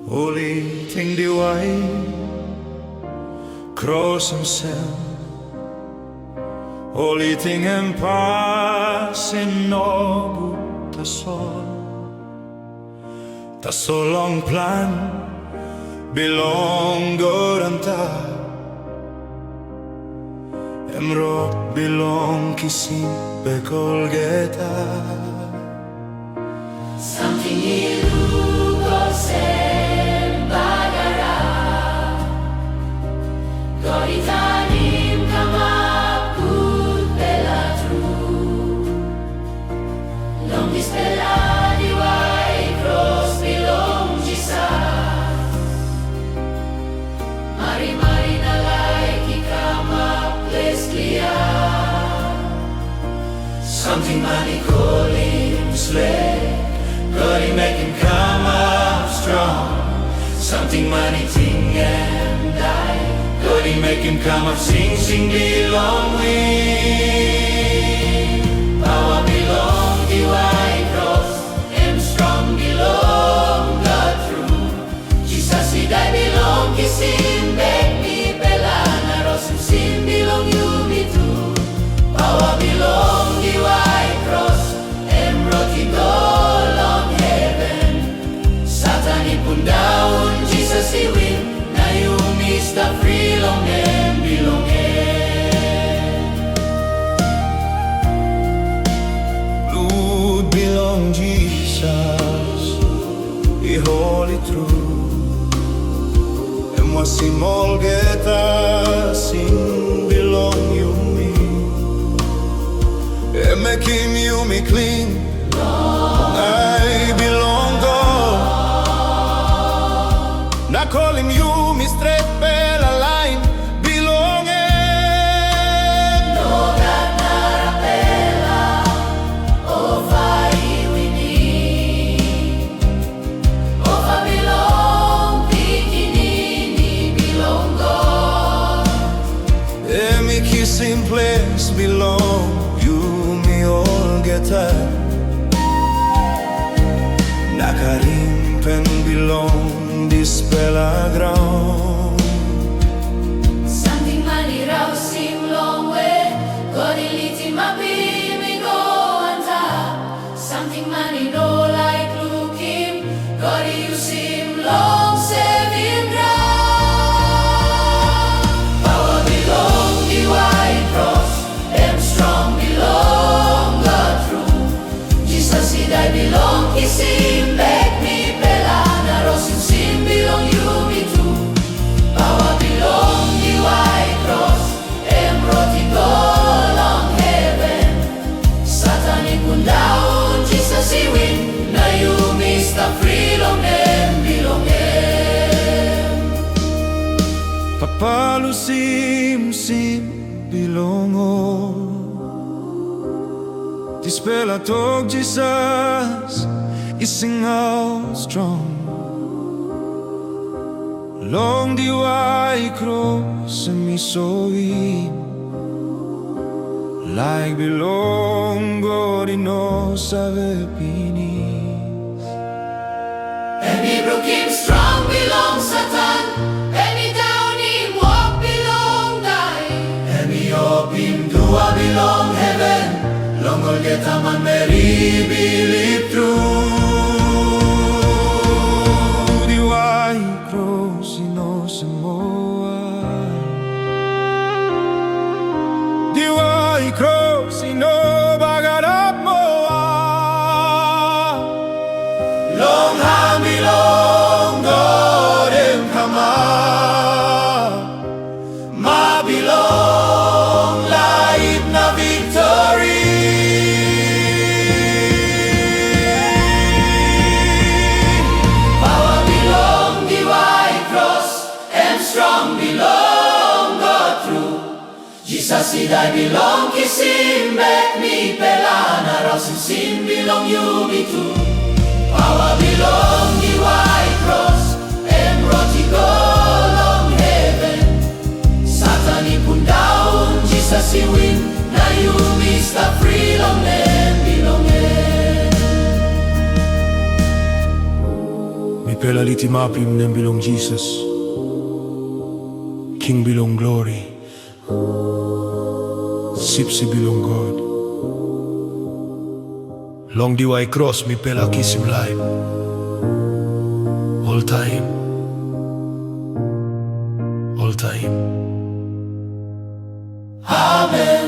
uliting diwai kros himself, uliting empasin nogu tasolong plan bilong goranta emrot bilong kisim bekol geta something ilugo sen bagara goritanim kamap kut pelatru long dispela diwai kros bilong Jisas mari na laip kamap leslia something money calling slay God he make him come up strong something money ting and die God he make him come up sing belong we power belong diwai kros him strong belong God true Jisas he die belong kisin beg me pelana rausim sin belong yumi too power belong diwai kros him roti long heaven satani pundaun Jisas he win na yumi stap free long and belong blood belong Jesus he holy true and wasimol geta sing belong yumi and make him yumi clean I belong God na call him yumi straight bella line belong no that narapela ova iwini ova belong pikinini belong God me kissing place belong yumi all geta nakarimpen belong dispela ground something money rausim long way God iliti mapimi go anta something money no like looking God use him long saving ground power belong diwai kros them strong belong God true Jesus he die belong kisim back me pelana rausim sin belong yumi too power belong diwai kros em roti long heaven satani pundaun Jesus he win na yumi stap free long em belong papalu sim bilongo dispela Tok Jesus ising out strong long diwai kros mi soim like belong God no sabe pinis Any broken strong belong Satan any daunim walk belong die Any opim dua belong heaven long all get a man Mary believe true diwai kros ino semoa diwai kros ino bagarap moa long ham belong God em kamap ma belong laip na victory power belong diwai kros and strong belong God true Jesus he die belong kisim back me pelana rausim sin belong yumi too power belong diwai kros and roti long heaven satani pundaun Jesus he win na yumi stap free long and belong pela litimapim nem bilong Jesus. King bilong glory. Sipsi bilong God. Long diwai cross mi pela kisim laip. All time. All time. Amen.